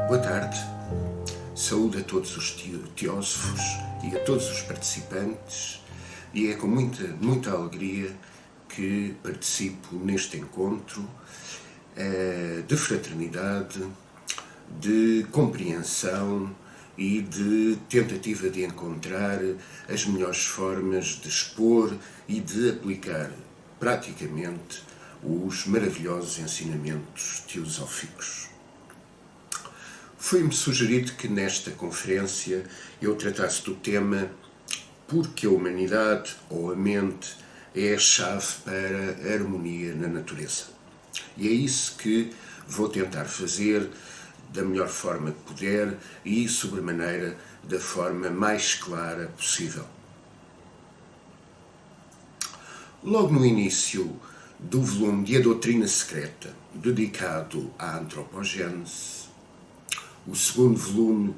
Boa tarde, saúde a todos os teósofos e a todos os participantes, e é com muita alegria que participo neste encontro de fraternidade, de compreensão e de tentativa de encontrar as melhores formas de expor e de aplicar praticamente os maravilhosos ensinamentos teosóficos. Foi-me sugerido que nesta conferência eu tratasse do tema porque a humanidade ou a mente é a chave para a harmonia na natureza. E é isso que vou tentar fazer da melhor forma que puder e, sobremaneira, da forma mais clara possível. Logo no início do volume de A Doutrina Secreta, dedicado à antropogênese, o segundo volume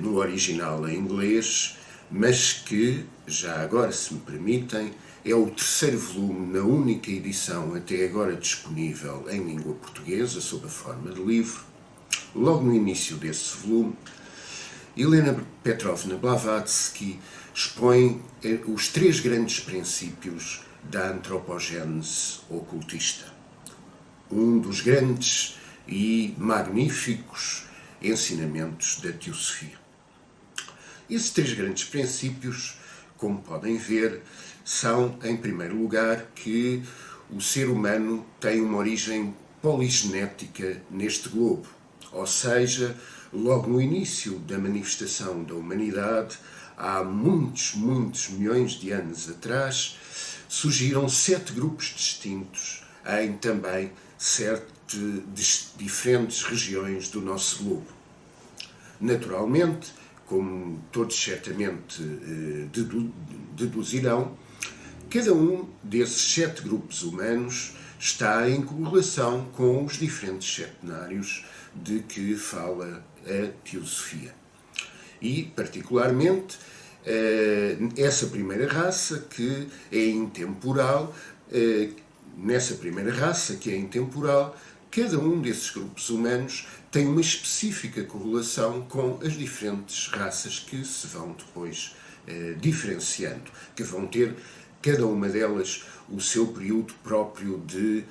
no original em inglês, mas que, já agora se me permitem, é o terceiro volume na única edição até agora disponível em língua portuguesa, sob a forma de livro. Logo no início desse volume, Helena Petrovna Blavatsky expõe os três grandes princípios da antropogênese ocultista. Um dos grandes e magníficos ensinamentos da teosofia. Esses três grandes princípios, como podem ver, são, em primeiro lugar, que o ser humano tem uma origem poligenética neste globo. Ou seja, logo no início da manifestação da humanidade, há muitos milhões de anos atrás, surgiram 7 grupos distintos em também 7 diferentes regiões do nosso globo. Naturalmente, como todos certamente deduzirão, cada um desses 7 grupos humanos está em correlação com os diferentes cenários de que fala a teosofia. E, particularmente, essa primeira raça que é intemporal, nessa primeira raça que é intemporal, cada um desses grupos humanos tem uma específica correlação com as diferentes raças que se vão depois diferenciando, que vão ter, cada uma delas, o seu período próprio de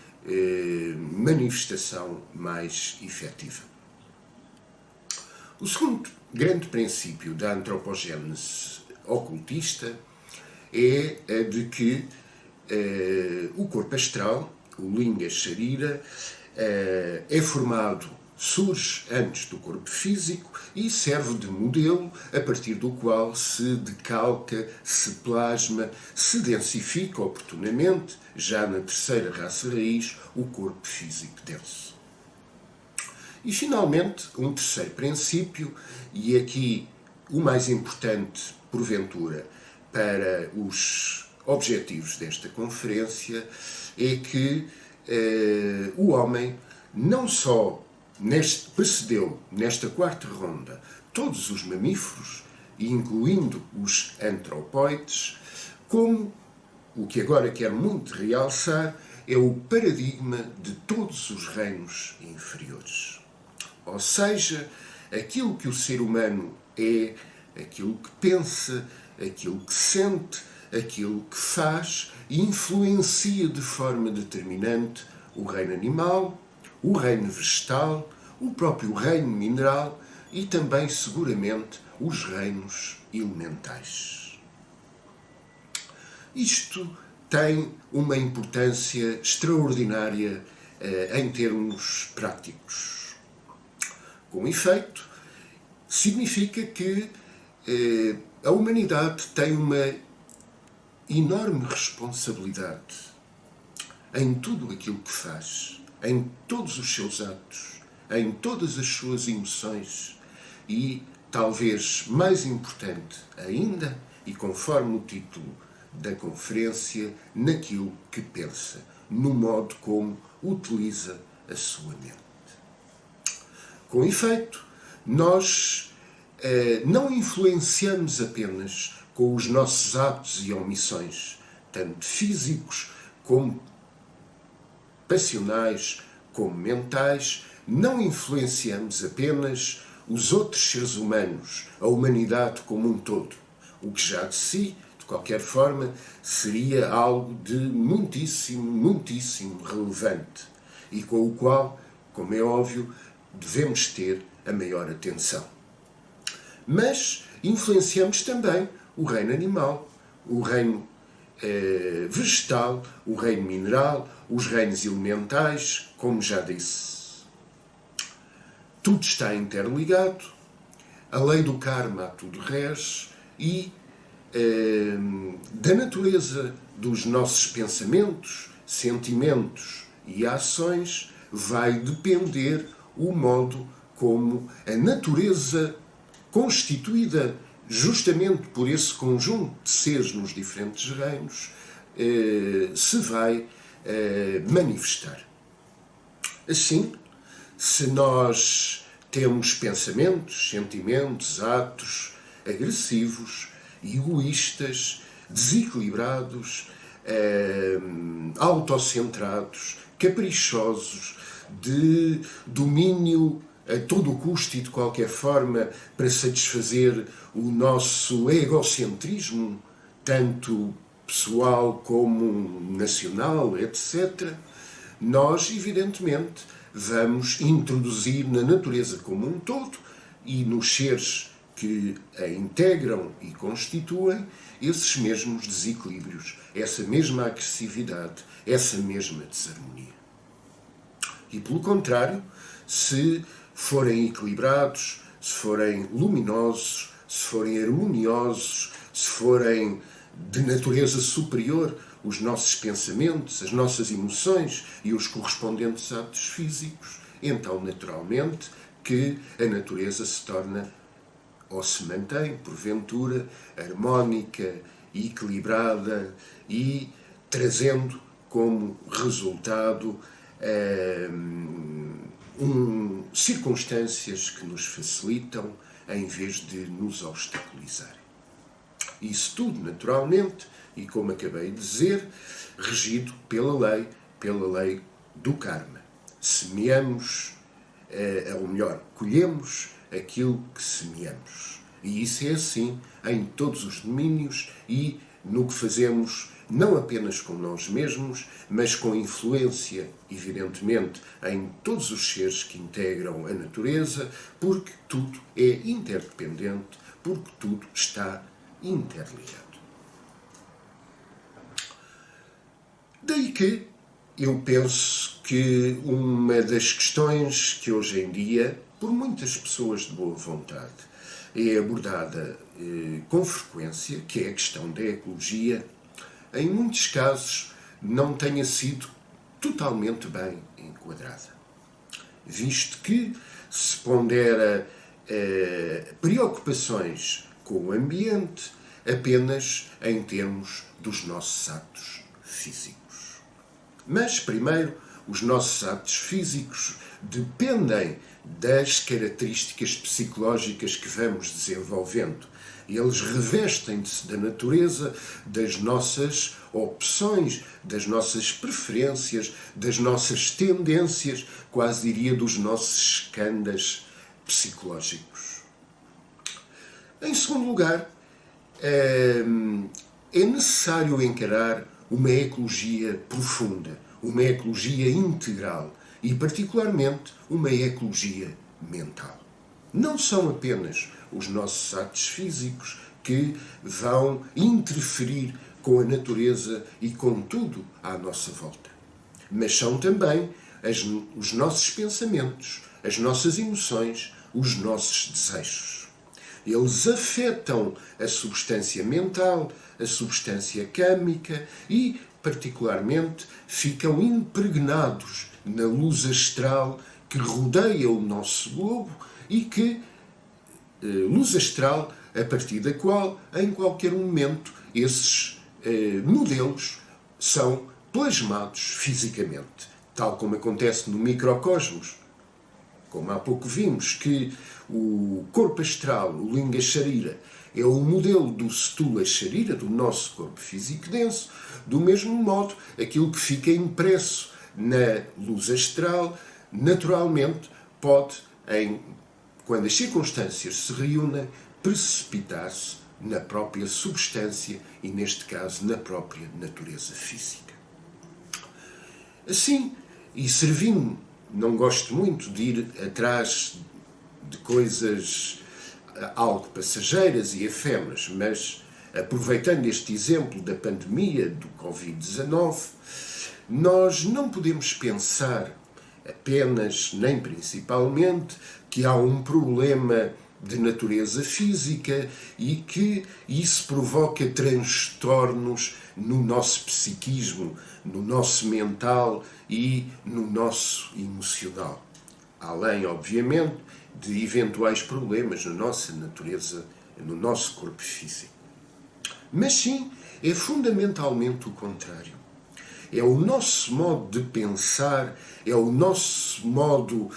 manifestação mais efetiva. O segundo grande princípio da antropogênese ocultista é a de que o corpo astral, o Linga Sharira, é formado, surge antes do corpo físico e serve de modelo a partir do qual se decalca, se plasma, se densifica oportunamente, já na terceira raça raiz, o corpo físico denso. E, finalmente, um terceiro princípio, e aqui o mais importante, porventura, para os objetivos desta conferência, é que o homem não só precedeu nesta quarta ronda todos os mamíferos, incluindo os antropóides, como o que agora quero muito realçar é o paradigma de todos os reinos inferiores. Ou seja, aquilo que o ser humano é, aquilo que pensa, aquilo que sente, aquilo que faz e influencia de forma determinante o reino animal, o reino vegetal, o próprio reino mineral e também, seguramente, os reinos elementais. Isto tem uma importância extraordinária em termos práticos. Com efeito, significa que a humanidade tem uma enorme responsabilidade em tudo aquilo que faz, em todos os seus atos, em todas as suas emoções e, talvez mais importante ainda, e conforme o título da conferência, naquilo que pensa, no modo como utiliza a sua mente. Com efeito, nós não influenciamos apenas com os nossos atos e omissões, tanto físicos como passionais, como mentais, não influenciamos apenas os outros seres humanos, a humanidade como um todo, o que já de si, de qualquer forma, seria algo de muitíssimo, muitíssimo relevante e com o qual, como é óbvio, devemos ter a maior atenção. Mas influenciamos também o reino animal, o reino vegetal, o reino mineral, os reinos elementais, como já disse. Tudo está interligado, a lei do karma a tudo rege e da natureza dos nossos pensamentos, sentimentos e ações vai depender o modo como a natureza constituída justamente por esse conjunto de seres nos diferentes reinos se vai manifestar. Assim, se nós temos pensamentos, sentimentos, atos agressivos, egoístas, desequilibrados, autocentrados, caprichosos, de domínio a todo o custo e de qualquer forma para satisfazer o nosso egocentrismo, tanto pessoal como nacional, etc., nós, evidentemente, vamos introduzir na natureza como um todo e nos seres que a integram e constituem esses mesmos desequilíbrios, essa mesma agressividade, essa mesma desarmonia. E, pelo contrário, se forem equilibrados, se forem luminosos, se forem harmoniosos, se forem de natureza superior os nossos pensamentos, as nossas emoções e os correspondentes atos físicos, então, naturalmente, que a natureza se torna ou se mantém, porventura, harmónica, equilibrada e trazendo como resultado circunstâncias que nos facilitam em vez de nos obstaculizar. Isso tudo, naturalmente, e como acabei de dizer, regido pela lei do karma. Semeamos, ou melhor, colhemos aquilo que semeamos. E isso é assim em todos os domínios e no que fazemos não apenas com nós mesmos, mas com influência, evidentemente, em todos os seres que integram a natureza, porque tudo é interdependente, porque tudo está interligado. Daí que eu penso que uma das questões que hoje em dia, por muitas pessoas de boa vontade, é abordada com frequência, que é a questão da ecologia, em muitos casos não tenha sido totalmente bem enquadrada, visto que se pondera preocupações com o ambiente apenas em termos dos nossos atos físicos. Mas, primeiro, os nossos atos físicos dependem das características psicológicas que vamos desenvolvendo. Eles revestem-se da natureza, das nossas opções, das nossas preferências, das nossas tendências, quase diria dos nossos skandhas psicológicos. Em segundo lugar, é necessário encarar uma ecologia profunda, uma ecologia integral e, particularmente, uma ecologia mental. Não são apenas os nossos atos físicos que vão interferir com a natureza e com tudo à nossa volta, mas são também os nossos pensamentos, as nossas emoções, os nossos desejos. Eles afetam a substância mental, a substância química e, particularmente, ficam impregnados na luz astral que rodeia o nosso globo e que, luz astral, a partir da qual, em qualquer momento, esses modelos são plasmados fisicamente, tal como acontece no microcosmos. Como há pouco vimos que o corpo astral, o Linga Sharira, é o modelo do Stula Sharira, do nosso corpo físico denso, do mesmo modo, aquilo que fica impresso na luz astral, naturalmente, pode, quando as circunstâncias se reúnem, precipitar-se na própria substância e, neste caso, na própria natureza física. Assim, e servindo, não gosto muito de ir atrás de coisas algo passageiras e efêmeras, mas aproveitando este exemplo da pandemia do Covid-19, nós não podemos pensar apenas, nem principalmente, que há um problema de natureza física e que isso provoca transtornos no nosso psiquismo, no nosso mental e no nosso emocional. Além, obviamente, de eventuais problemas na nossa natureza, no nosso corpo físico. Mas sim, é fundamentalmente o contrário. É o nosso modo de pensar, é o nosso modo,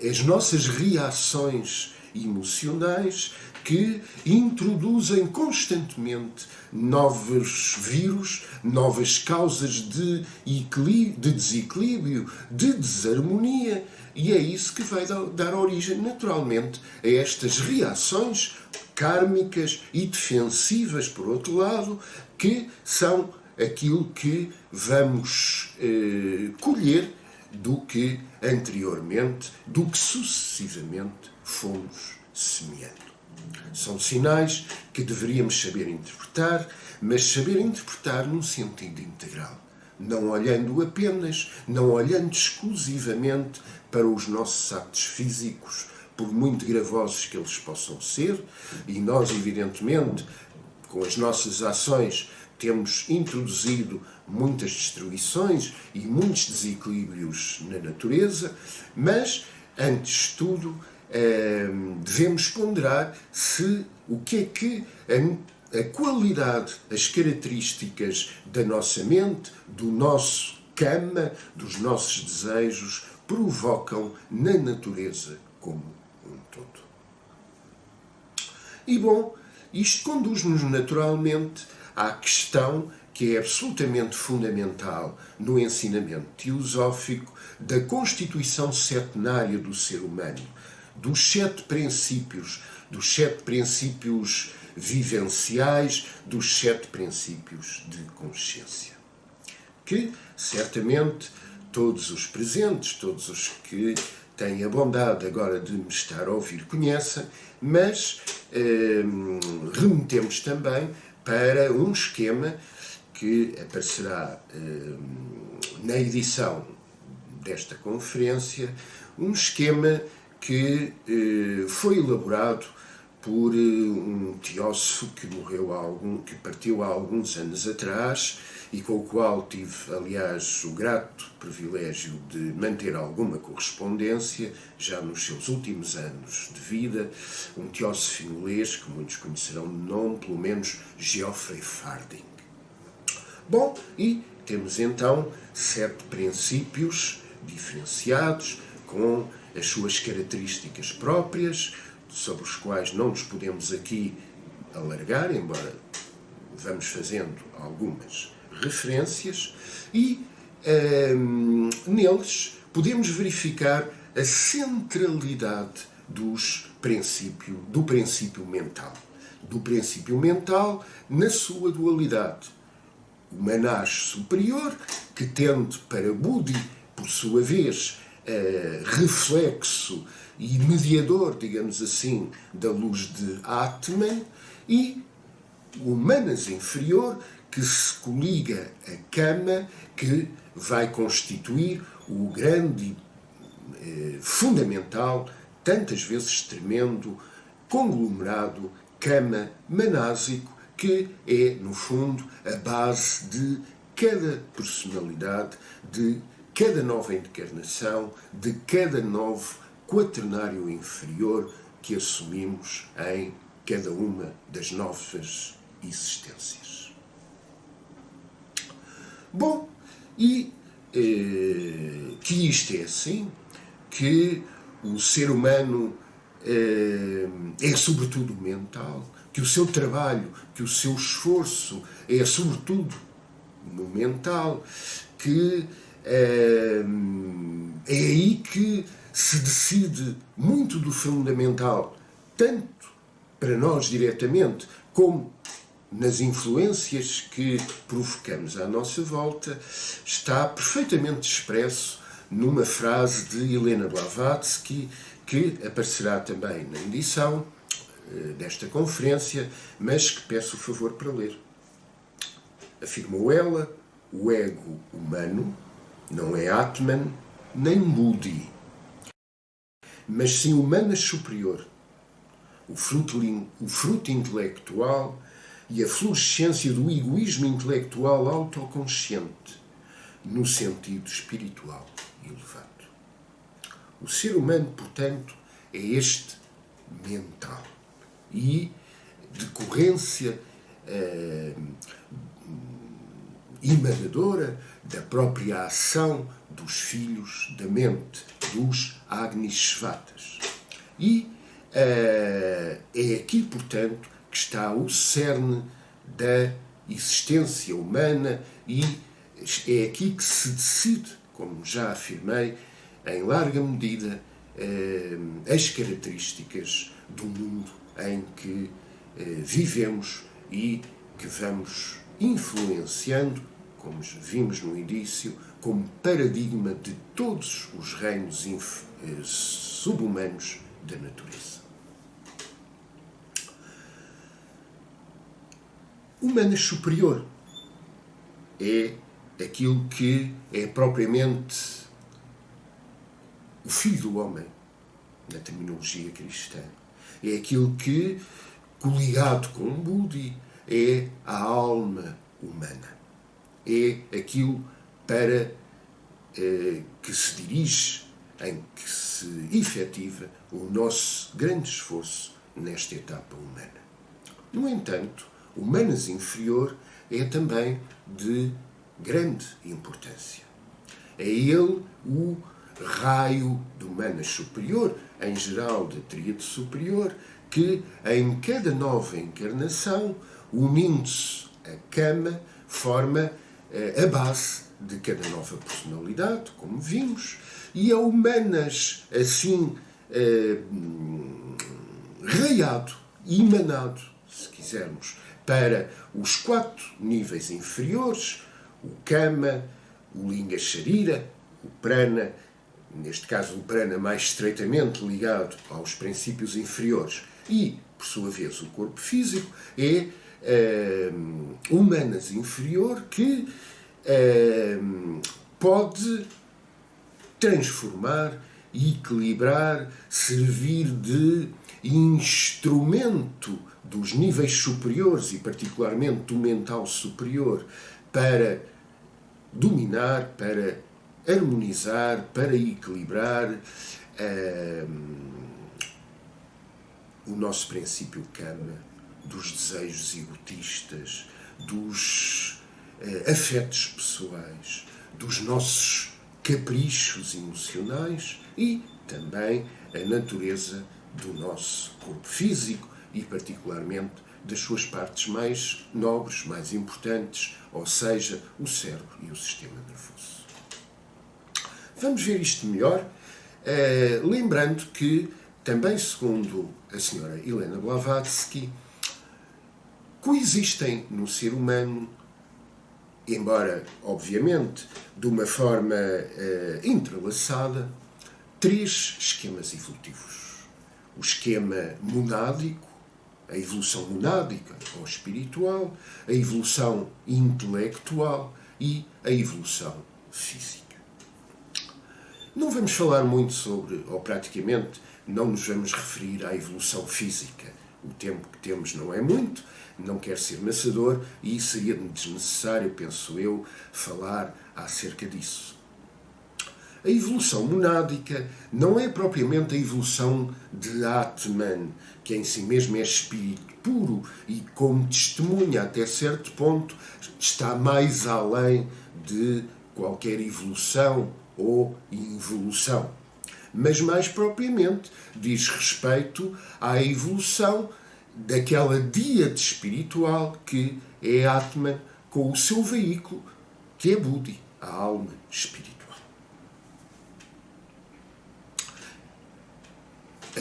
as nossas reações emocionais que introduzem constantemente novos vírus, novas causas de desequilíbrio, de desarmonia, e é isso que vai dar origem, naturalmente, a estas reações kármicas e defensivas, por outro lado, que são aquilo que vamos colher do que anteriormente, do que sucessivamente fomos semeando. São sinais que deveríamos saber interpretar, mas saber interpretar num sentido integral, não olhando apenas, não olhando exclusivamente para os nossos atos físicos, por muito gravosos que eles possam ser, e nós, evidentemente, com as nossas ações, temos introduzido muitas destruições e muitos desequilíbrios na natureza, mas, antes de tudo, devemos ponderar o que é que a qualidade, as características da nossa mente, do nosso karma, dos nossos desejos, provocam na natureza como um todo. E bom, isto conduz-nos naturalmente à questão que é absolutamente fundamental no ensinamento teosófico da constituição setenária do ser humano, dos 7 princípios, vivenciais, dos 7 princípios de consciência. Que, certamente, todos os presentes, todos os que têm a bondade agora de me estar a ouvir conhecem, mas remetemos também para um esquema que aparecerá na edição desta conferência, um esquema que foi elaborado por um teósofo que partiu há alguns anos atrás e com o qual tive, aliás, o grato privilégio de manter alguma correspondência, já nos seus últimos anos de vida, um teósofo inglês que muitos conhecerão de nome, pelo menos Geoffrey Farding. Bom, e temos então 7 princípios diferenciados, com as suas características próprias, sobre os quais não nos podemos aqui alargar, embora vamos fazendo algumas referências, e neles podemos verificar a centralidade do princípio mental na sua dualidade. O Manas superior, que tende para Budi, por sua vez, reflexo e mediador, digamos assim, da luz de Atman, e o Manas inferior, que se coliga a Kama, que vai constituir o grande e fundamental, tantas vezes tremendo, conglomerado Kama manásico, que é, no fundo, a base de cada personalidade, de cada nova encarnação, de cada novo quaternário inferior que assumimos em cada uma das novas existências. Bom, e que isto é assim, que o ser humano é sobretudo mental, que o seu trabalho, que o seu esforço é sobretudo no mental, que é aí que se decide muito do fundamental, tanto para nós diretamente, como nas influências que provocamos à nossa volta, está perfeitamente expresso numa frase de Helena Blavatsky, que aparecerá também na edição desta conferência, mas que peço o favor para ler. Afirmou ela: o ego humano não é Atman nem Buddhi, mas sim o manas superior, o fruto intelectual e a fluorescência do egoísmo intelectual autoconsciente, no sentido espiritual elevado. O ser humano, portanto, é este mental e decorrência emanadora da própria ação dos filhos da mente, dos Agnisvatas. E é aqui, portanto, que está o cerne da existência humana e é aqui que se decide, como já afirmei, em larga medida, as características do mundo em que vivemos e que vamos influenciando, como vimos no início, como paradigma de todos os reinos subhumanos da natureza. O manas superior é aquilo que é propriamente o filho do homem, na terminologia cristã. É aquilo que, coligado com o Buddhi, é a alma humana. É aquilo para que se dirige, em que se efetiva o nosso grande esforço nesta etapa humana. No entanto, o manas inferior é também de grande importância. É ele o raio do manas superior, em geral da tríade superior, que em cada nova encarnação, unindo-se a Kama, forma a base de cada nova personalidade, como vimos, e é o manas assim raiado, emanado, se quisermos, para os 4 níveis inferiores, o Kama, o Linga Sharira, o Prana, neste caso o Prana mais estreitamente ligado aos princípios inferiores, e, por sua vez, o corpo físico, é o manas inferior que pode transformar, equilibrar, servir de instrumento dos níveis superiores e particularmente do mental superior para dominar, para harmonizar, para equilibrar o nosso princípio Kama, dos desejos egotistas, dos afetos pessoais, dos nossos caprichos emocionais e também a natureza do nosso corpo físico e particularmente das suas partes mais nobres, mais importantes, ou seja, o cérebro e o sistema nervoso. Vamos ver isto melhor, lembrando que, também segundo a senhora Helena Blavatsky, coexistem no ser humano, embora, obviamente, de uma forma entrelaçada, 3 esquemas evolutivos. O esquema monádico, a evolução monádica ou espiritual, a evolução intelectual e a evolução física. Não vamos falar muito sobre, ou praticamente, não nos vamos referir à evolução física. O tempo que temos não é muito, não quero ser maçador e seria desnecessário, penso eu, falar acerca disso. A evolução monádica não é propriamente a evolução de Atman, que em si mesmo é espírito puro e, como testemunha até certo ponto, está mais além de qualquer evolução ou involução. Mas mais propriamente diz respeito à evolução daquela díade espiritual que é Atman com o seu veículo, que é Buddhi, a alma espiritual.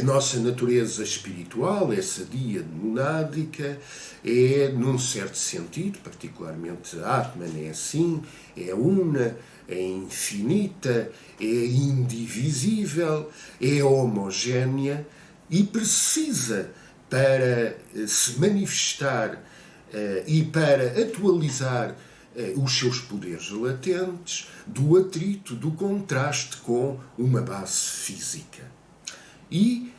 A nossa natureza espiritual é sadia, monádica, é, num certo sentido, particularmente Atman é assim, é una, é infinita, é indivisível, é homogénea e precisa, para se manifestar e para atualizar os seus poderes latentes, do atrito, do contraste com uma base física. E,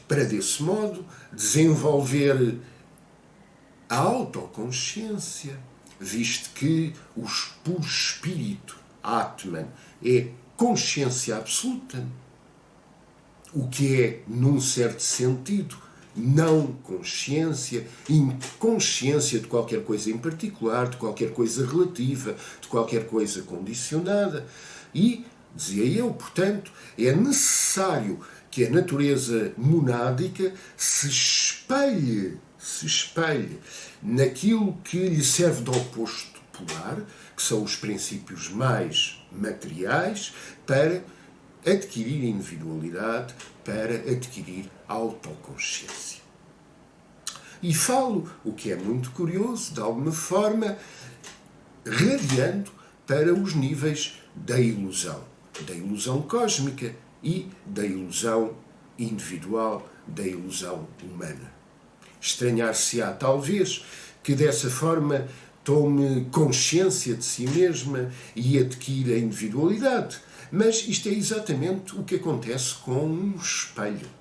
para desse modo, desenvolver a autoconsciência, visto que o puro espírito, Atman, é consciência absoluta, o que é, num certo sentido, não consciência, inconsciência de qualquer coisa em particular, de qualquer coisa relativa, de qualquer coisa condicionada. E, dizia eu, portanto, é necessário que a natureza monádica se espelhe naquilo que lhe serve de oposto polar, que são os princípios mais materiais, para adquirir individualidade, para adquirir autoconsciência. E falo, o que é muito curioso, de alguma forma, radiando para os níveis da ilusão cósmica e da ilusão individual, da ilusão humana. Estranhar-se-á, talvez, que dessa forma tome consciência de si mesma e adquira a individualidade. Mas isto é exatamente o que acontece com um espelho.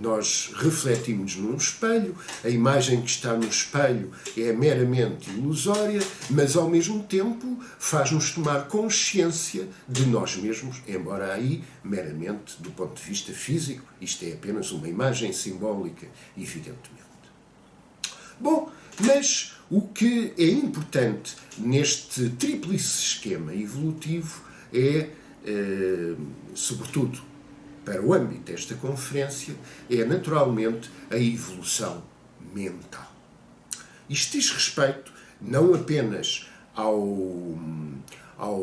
Nós refletimos num espelho, a imagem que está no espelho é meramente ilusória, mas ao mesmo tempo faz-nos tomar consciência de nós mesmos, embora aí, meramente do ponto de vista físico, isto é apenas uma imagem simbólica, evidentemente. Bom, mas o que é importante neste tríplice esquema evolutivo é, sobretudo para o âmbito desta conferência, é naturalmente a evolução mental. Isto diz respeito não apenas ao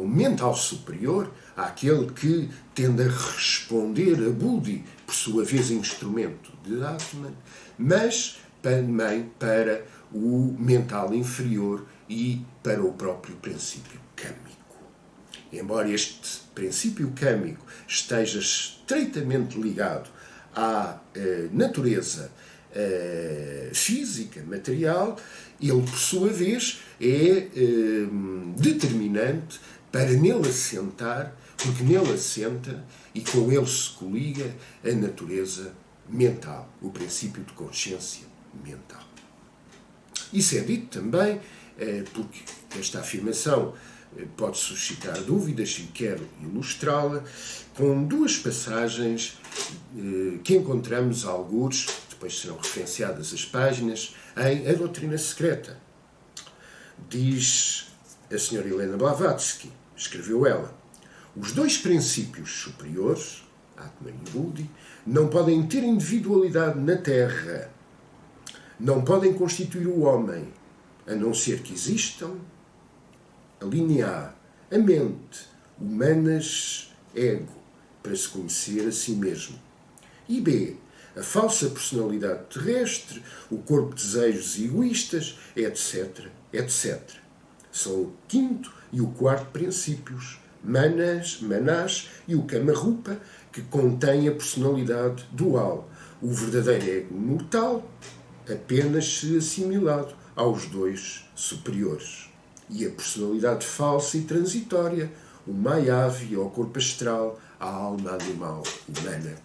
mental superior, àquele que tende a responder a Buddhi, por sua vez instrumento de Atman, mas também para o mental inferior e para o próprio princípio kâmico. Embora este princípio kâmico esteja estreitamente ligado à natureza física, material, ele, por sua vez, é determinante para nele assentar, porque nele assenta e com ele se coliga a natureza mental, o princípio de consciência mental. Isso é dito também porque esta afirmação pode suscitar dúvidas e quero ilustrá-la com duas passagens que encontramos algures, depois serão referenciadas as páginas, em A Doutrina Secreta. Diz a senhora Helena Blavatsky, escreveu ela, os dois princípios superiores, Atman e Buddhi, não podem ter individualidade na Terra, não podem constituir o homem, a não ser que existam a linha A, a mente, humanas ego, para se conhecer a si mesmo. E B, a falsa personalidade terrestre, o corpo de desejos egoístas, etc., etc. São o quinto e o quarto princípios, Manas e o Kamarupa, que contém a personalidade dual, o verdadeiro ego mortal, apenas se assimilado aos dois superiores. E a personalidade falsa e transitória, o Mayavi ao corpo astral, a alma animal humana.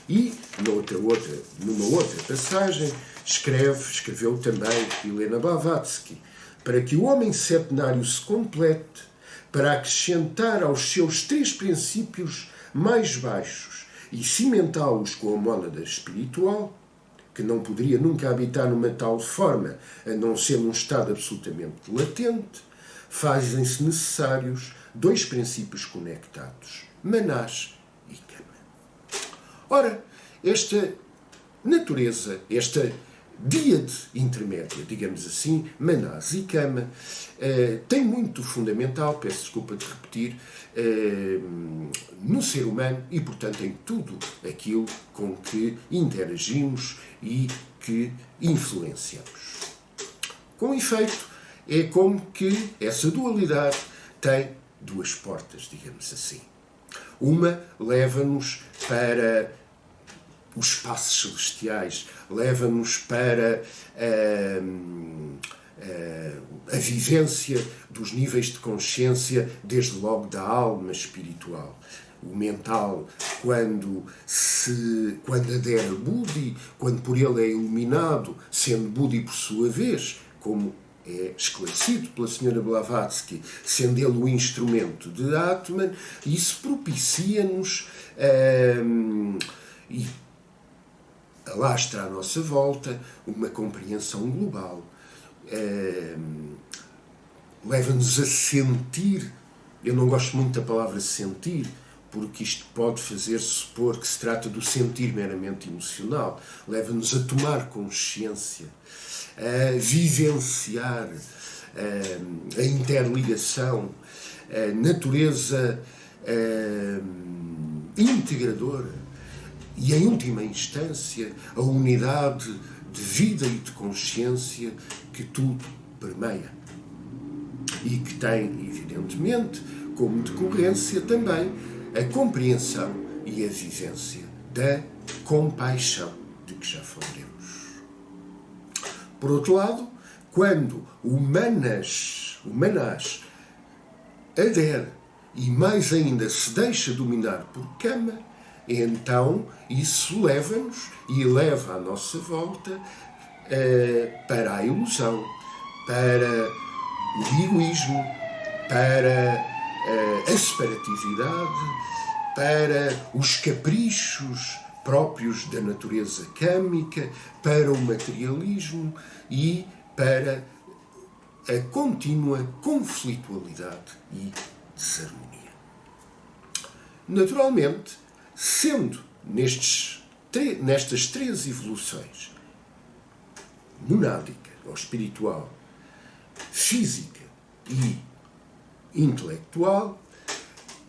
E, numa outra passagem, escreveu também Helena Blavatsky, para que o homem septenário se complete, para acrescentar aos seus três princípios mais baixos e cimentá-los com a mônada espiritual, que não poderia nunca habitar numa tal forma, a não ser num estado absolutamente latente, fazem-se necessários dois princípios conectados, Manas e Kama. Ora, esta natureza, esta díade intermédia, digamos assim, manás e cama, tem muito fundamental, peço desculpa de repetir, no ser humano e, portanto, em tudo aquilo com que interagimos e que influenciamos. Com efeito, é como que essa dualidade tem duas portas, digamos assim. Uma leva-nos para os espaços celestiais, leva-nos para a vivência dos níveis de consciência, desde logo da alma espiritual. O mental, quando adere a Budi, quando por ele é iluminado, sendo Budi por sua vez, como é esclarecido pela senhora Blavatsky, sendo ele o instrumento de Atman, isso propicia-nos e alastra à nossa volta uma compreensão global, leva-nos a sentir. Eu não gosto muito da palavra sentir, porque isto pode fazer supor que se trata do sentir meramente emocional. Leva-nos a tomar consciência, a vivenciar a interligação, a natureza integradora e, em última instância, a unidade de vida e de consciência que tudo permeia e que tem, evidentemente, como decorrência também a compreensão e a vivência da compaixão, de que já falaremos. Por outro lado, quando o manás adere e mais ainda se deixa dominar por Kama, então isso leva-nos e leva à nossa volta para a ilusão, para o egoísmo, para a separatividade, para os caprichos próprios da natureza câmica, para o materialismo e para a contínua conflitualidade e desarmonia. Naturalmente, sendo nestas três evoluções, monádica ou espiritual, física e intelectual,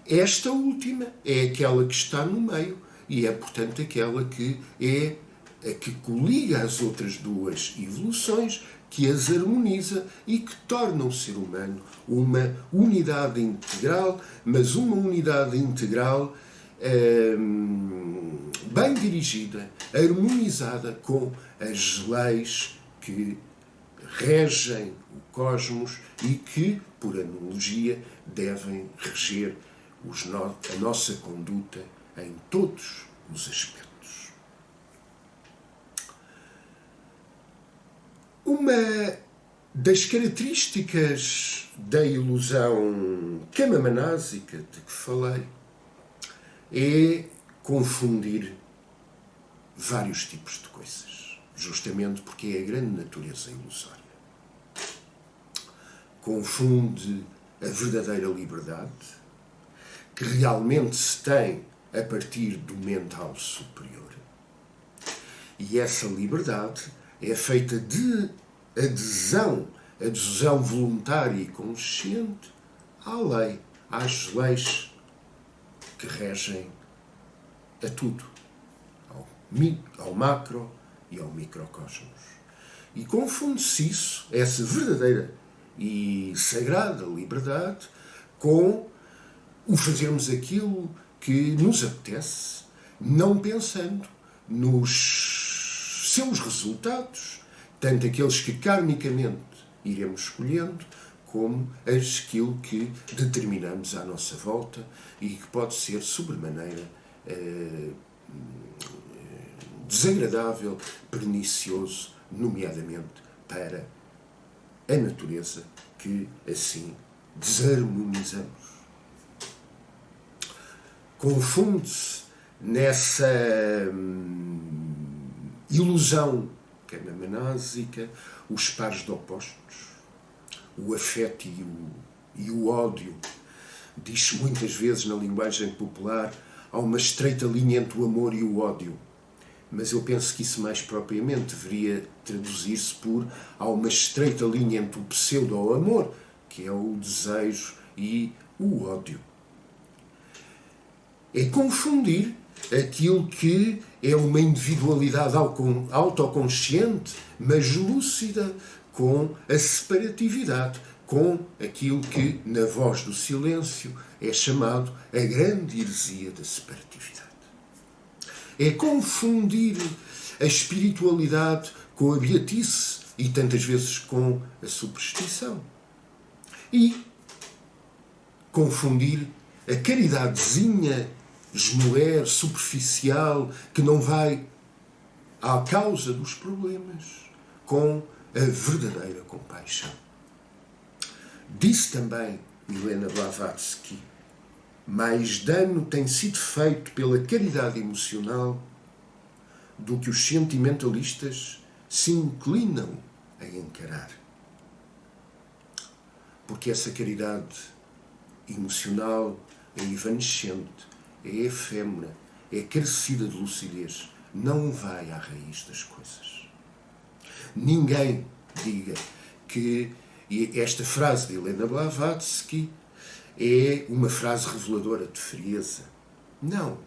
esta última é aquela que está no meio e é, portanto, aquela que é a que coliga as outras duas evoluções, que as harmoniza e que torna o ser humano uma unidade integral, mas uma unidade integral bem dirigida, harmonizada com as leis que regem o cosmos e que, por analogia, devem reger a nossa conduta em todos os aspectos. Uma das características da ilusão kamamanásica de que falei é confundir vários tipos de coisas, justamente porque é a grande natureza ilusória. Confunde a verdadeira liberdade, que realmente se tem a partir do mental superior. E essa liberdade é feita de adesão voluntária e consciente à lei, às leis que regem a tudo, ao macro e ao microcosmos. E confunde-se isso, essa verdadeira e sagrada liberdade, com o fazermos aquilo que nos apetece, não pensando nos seus resultados, tanto aqueles que karmicamente iremos escolhendo, como aquilo que determinamos à nossa volta e que pode ser sobremaneira desagradável, pernicioso, nomeadamente para a natureza que assim desarmonizamos. Confunde-se nessa ilusão kamamanásica os pares de opostos, o afeto e o ódio. Diz-se muitas vezes na linguagem popular, há uma estreita linha entre o amor e o ódio. mas eu penso que isso mais propriamente deveria traduzir-se por há uma estreita linha entre o pseudo-amor, que é o desejo, e o ódio. É confundir aquilo que é uma individualidade autoconsciente, mas lúcida, com a separatividade, com aquilo que, na voz do silêncio, é chamado a grande heresia da separatividade. É confundir a espiritualidade com a beatice e tantas vezes com a superstição. E confundir a caridadezinha esmoler, superficial, que não vai à causa dos problemas, com a verdadeira compaixão. Disse também Milena Blavatsky: mais dano tem sido feito pela caridade emocional do que os sentimentalistas se inclinam a encarar. Porque essa caridade emocional é evanescente, é efêmera, é carecida de lucidez, não vai à raiz das coisas. Ninguém diga que esta frase de Helena Blavatsky é uma frase reveladora de frieza. Não.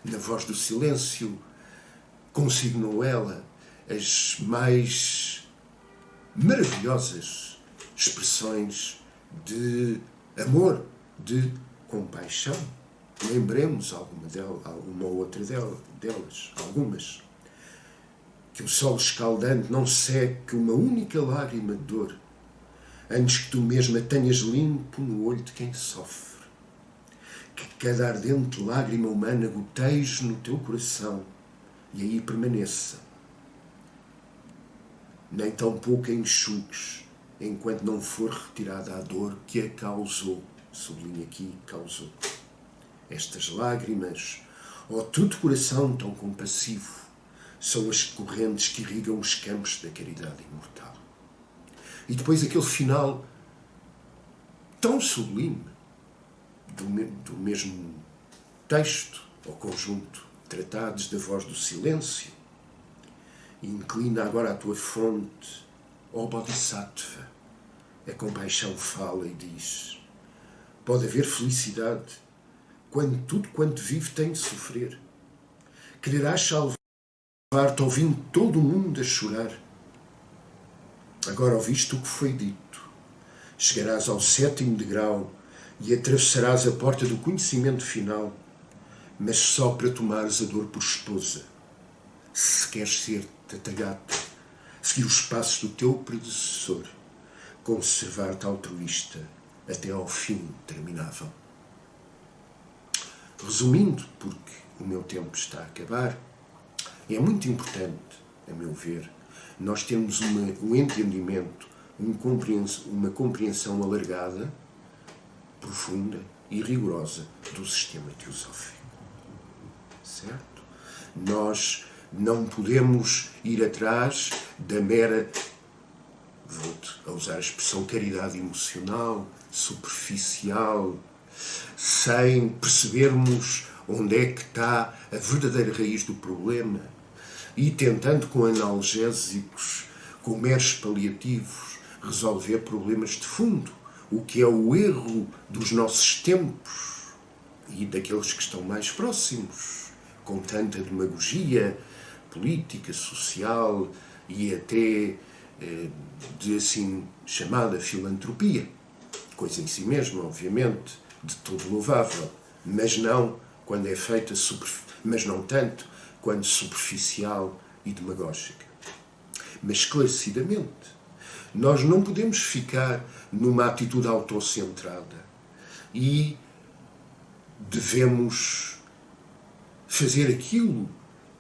Na voz do silêncio consignou ela as mais maravilhosas expressões de amor, de compaixão. Lembremos alguma outra delas, algumas. Que o sol escaldante não seque uma única lágrima de dor, antes que tu mesma tenhas limpo no olho de quem sofre. Que cada ardente lágrima humana goteje no teu coração e aí permaneça. Nem tão pouco a enxugues, enquanto não for retirada a dor que a causou. Sublinho aqui, causou. Estas lágrimas, ó tu de coração tão compassivo, são as correntes que irrigam os campos da caridade imortal. E depois aquele final tão sublime do mesmo texto ou conjunto, tratados da voz do silêncio, inclina agora a tua fonte, ó Bodhisattva. A compaixão fala e diz: pode haver felicidade quando tudo quanto vive tem de sofrer. Quererás salvar-te ouvindo todo o mundo a chorar. Agora ouviste o que foi dito. Chegarás ao 7º degrau e atravessarás a porta do conhecimento final, mas só para tomares a dor por esposa. Se queres ser Tathagata, seguir os passos do teu predecessor, conservar-te altruísta até ao fim terminável. Resumindo, porque o meu tempo está a acabar, é muito importante, a meu ver, nós termos um entendimento, uma compreensão alargada, profunda e rigorosa do sistema teosófico. Certo? Nós não podemos ir atrás da mera, vou-te a usar a expressão, caridade emocional, superficial, sem percebermos onde é que está a verdadeira raiz do problema e tentando com analgésicos, com meros paliativos, resolver problemas de fundo, o que é o erro dos nossos tempos e daqueles que estão mais próximos, com tanta demagogia política, social e até de assim chamada filantropia, coisa em si mesma, obviamente, de todo louvável, mas não quando é feita, mas não tanto quando superficial e demagógica. Mas esclarecidamente, nós não podemos ficar numa atitude autocentrada e devemos fazer aquilo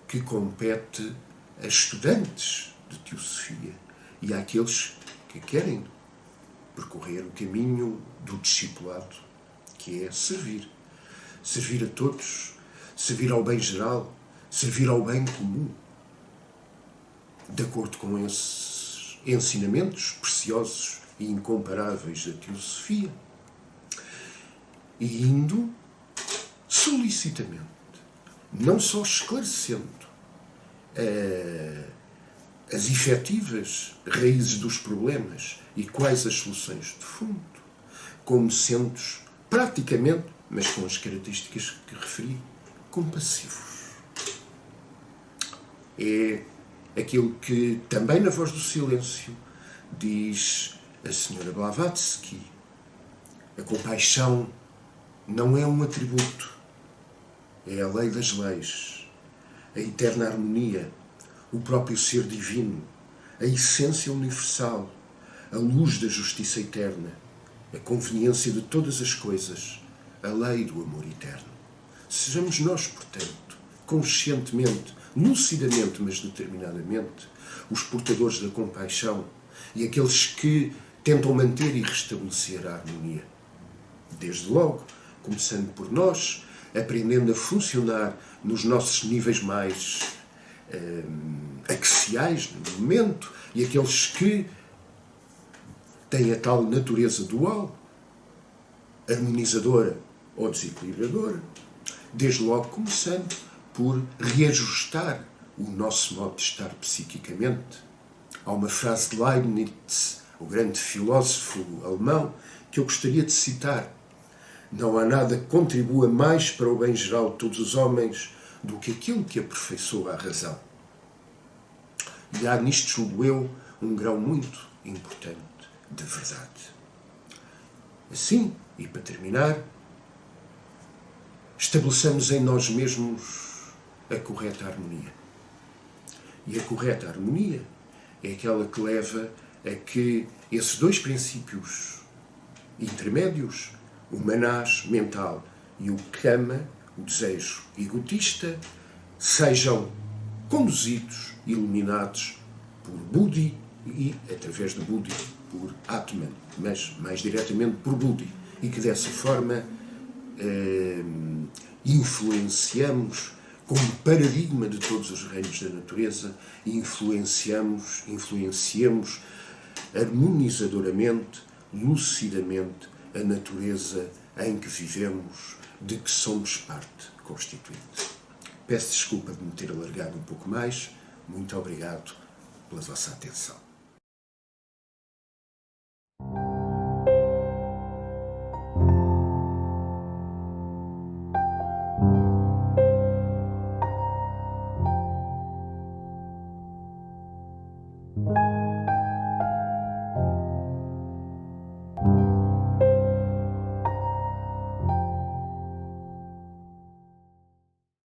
que compete a estudantes de teosofia e àqueles que querem percorrer o caminho do discipulado, que é servir. Servir a todos, servir ao bem geral, servir ao bem comum, de acordo com esses ensinamentos preciosos e incomparáveis da teosofia, e indo solicitamente, não só esclarecendo as efetivas raízes dos problemas e quais as soluções de fundo, como sendo praticamente, mas com as características que referi, compassivos. É aquilo que também na Voz do Silêncio diz a senhora Blavatsky: a compaixão não é um atributo, é a lei das leis, a eterna harmonia, o próprio ser divino, a essência universal, a luz da justiça eterna, a conveniência de todas as coisas, a lei do amor eterno. Sejamos nós, portanto, conscientemente, lucidamente, mas determinadamente, os portadores da compaixão e aqueles que tentam manter e restabelecer a harmonia. Desde logo, começando por nós, aprendendo a funcionar nos nossos níveis mais axiais no momento, e aqueles que têm a tal natureza dual, harmonizadora ou desequilibradora, desde logo começando por reajustar o nosso modo de estar psiquicamente. Há uma frase de Leibniz, o grande filósofo alemão, que eu gostaria de citar: não há nada que contribua mais para o bem geral de todos os homens do que aquilo que aperfeiçoa a razão. E há nisto, julgo eu, um grau muito importante de verdade. Assim, e para terminar, estabeleçamos em nós mesmos a correta harmonia. E a correta harmonia é aquela que leva a que esses dois princípios intermédios, o manás mental e o kama, o desejo egotista, sejam conduzidos, iluminados por Buddhi e, através de Buddhi, por Atman, mas mais diretamente por Buddhi, e que dessa forma influenciamos como paradigma de todos os reinos da natureza, influenciamos harmonizadoramente, lucidamente, a natureza em que vivemos, de que somos parte constituinte. Peço desculpa de me ter alargado um pouco mais. Muito obrigado pela vossa atenção.